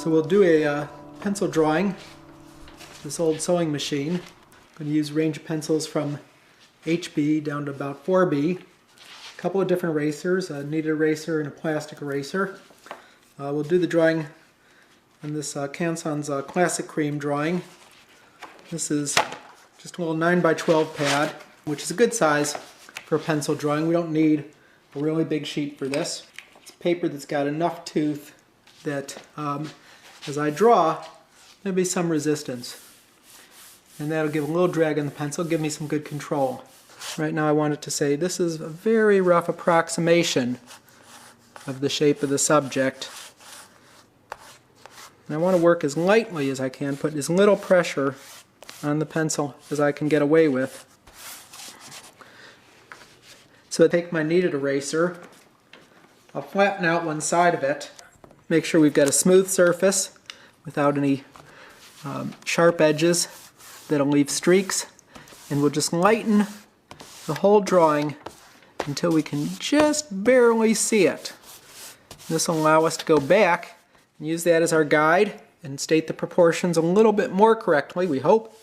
So we'll do a pencil drawing. This old sewing machine. I'm going to use range of pencils from HB down to about 4B. A couple of different erasers, a kneaded eraser and a plastic eraser. We'll do the drawing on this Canson's Classic Cream drawing. This is just a little 9x12 pad, which is a good size for a pencil drawing. We don't need a really big sheet for this. It's paper that's got enough tooth that as I draw, there'll be some resistance. And that'll give a little drag on the pencil, give me some good control. Right now I wanted to say this is a very rough approximation of the shape of the subject. And I want to work as lightly as I can, put as little pressure on the pencil as I can get away with. So I take my kneaded eraser, I'll flatten out one side of it, make sure we've got a smooth surface without any sharp edges that'll leave streaks, and we'll just lighten the whole drawing until we can just barely see it. This will allow us to go back and use that as our guide and state the proportions a little bit more correctly, we hope.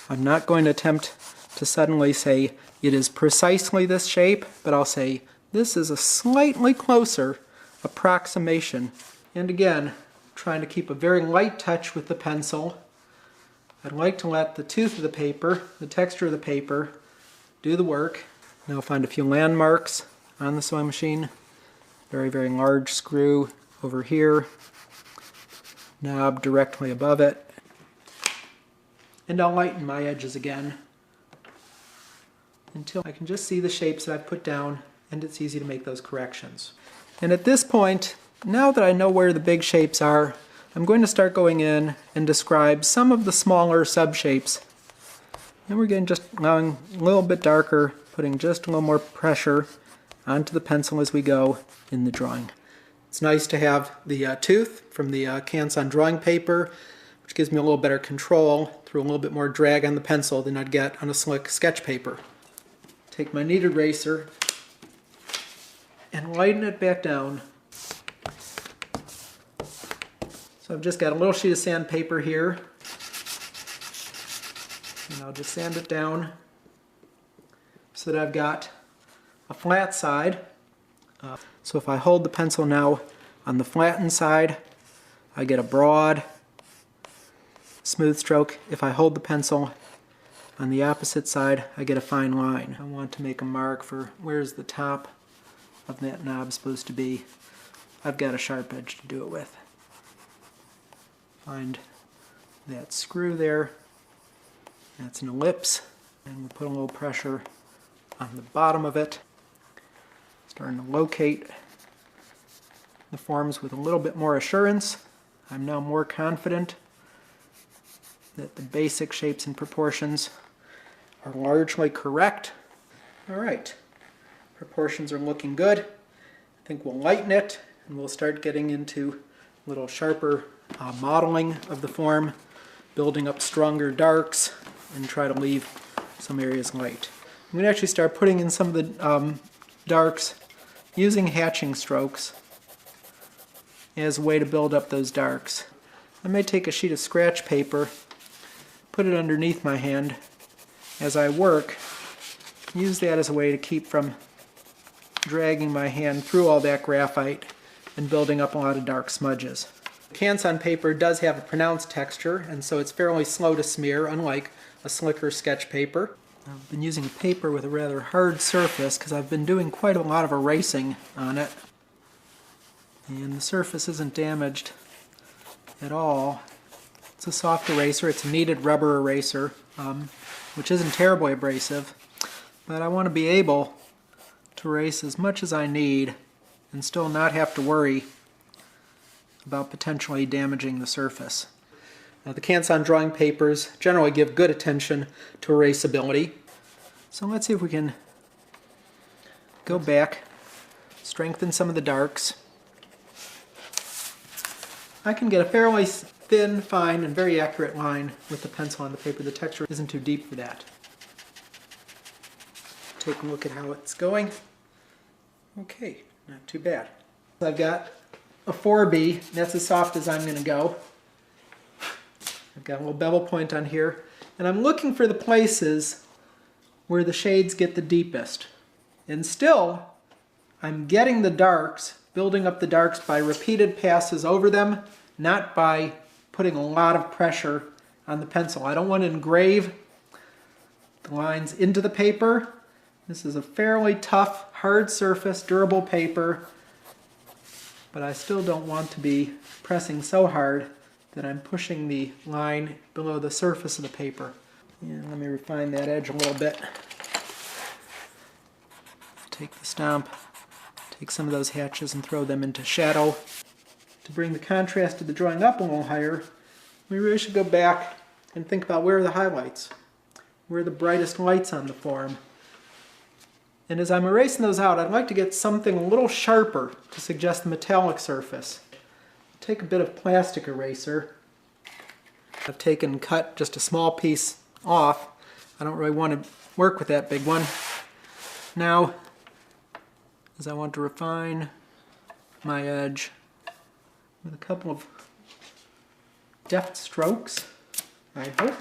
I'm not going to attempt to suddenly say it is precisely this shape, but I'll say this is a slightly closer approximation. And again, trying to keep a very light touch with the pencil. I'd like to let the tooth of the paper, the texture of the paper, do the work. Now I'll find a few landmarks on the sewing machine. Very, very large screw over here. Knob directly above it. And I'll lighten my edges again until I can just see the shapes that I've put down, and it's easy to make those corrections. And at this point, now that I know where the big shapes are, I'm going to start going in and describe some of the smaller subshapes. And we're getting just going a little bit darker, putting just a little more pressure onto the pencil as we go in the drawing. It's nice to have the tooth from the Canson drawing paper, which gives me a little better control through a little bit more drag on the pencil than I'd get on a slick sketch paper. Take my kneaded eraser and lighten it back down. So I've just got a little sheet of sandpaper here, and I'll just sand it down so that I've got a flat side. So if I hold the pencil now on the flattened side, I get a broad, smooth stroke. If I hold the pencil on the opposite side, I get a fine line. I want to make a mark for where's the top of that knob supposed to be. I've got a sharp edge to do it with. Find that screw there. That's an ellipse, and we'll put a little pressure on the bottom of it. Starting to locate the forms with a little bit more assurance. I'm now more confident that the basic shapes and proportions are largely correct. Alright, proportions are looking good. I think we'll lighten it, and we'll start getting into a little sharper modeling of the form, building up stronger darks, and try to leave some areas light. I'm going to actually start putting in some of the darks using hatching strokes as a way to build up those darks. I may take a sheet of scratch paper, put it underneath my hand as I work, use that as a way to keep from dragging my hand through all that graphite and building up a lot of dark smudges. Canson paper does have a pronounced texture, and so it's fairly slow to smear, unlike a slicker sketch paper. I've been using paper with a rather hard surface because I've been doing quite a lot of erasing on it. And the surface isn't damaged at all. It's a soft eraser. It's a kneaded rubber eraser, which isn't terribly abrasive. But I want to be able to erase as much as I need and still not have to worry about potentially damaging the surface. Now, the Canson drawing papers generally give good attention to erasability. So let's see if we can go back, strengthen some of the darks. I can get a fairly thin, fine, and very accurate line with the pencil on the paper. The texture isn't too deep for that. Take a look at how it's going. Okay, not too bad. I've got a 4B, that's as soft as I'm going to go. I've got a little bevel point on here, and I'm looking for the places where the shades get the deepest. And still, I'm getting the darks, building up the darks by repeated passes over them, not by putting a lot of pressure on the pencil. I don't want to engrave the lines into the paper. This is a fairly tough, hard surface, durable paper, but I still don't want to be pressing so hard that I'm pushing the line below the surface of the paper. And let me refine that edge a little bit. Take the stamp, take some of those hatches and throw them into shadow. To bring the contrast of the drawing up a little higher, we really should go back and think about where are the highlights, where are the brightest lights on the form. And as I'm erasing those out, I'd like to get something a little sharper to suggest the metallic surface. Take a bit of plastic eraser. I've taken and cut just a small piece off. I don't really want to work with that big one. Now, as I want to refine my edge with a couple of deft strokes, I hope.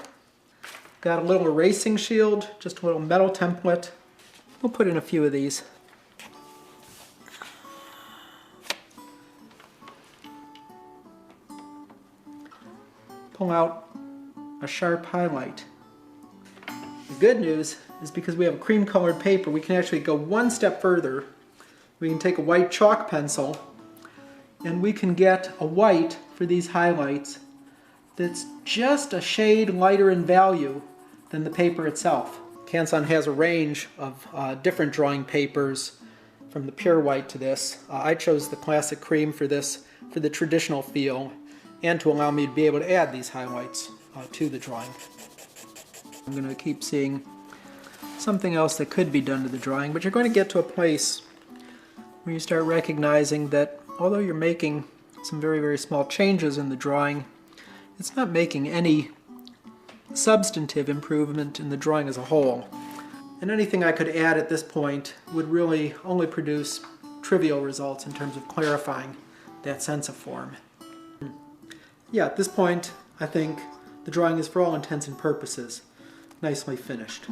Got a little erasing shield, just a little metal template. We'll put in a few of these. Pull out a sharp highlight. The good news is because we have a cream colored paper, we can actually go one step further. We can take a white chalk pencil and we can get a white for these highlights that's just a shade lighter in value than the paper itself. Canson has a range of different drawing papers, from the pure white to this. I chose the classic cream for this, for the traditional feel, and to allow me to be able to add these highlights to the drawing. I'm going to keep seeing something else that could be done to the drawing, but you're going to get to a place where you start recognizing that although you're making some very, very small changes in the drawing, it's not making any substantive improvement in the drawing as a whole. And anything I could add at this point would really only produce trivial results in terms of clarifying that sense of form. Yeah, at this point, I think the drawing is, for all intents and purposes, nicely finished.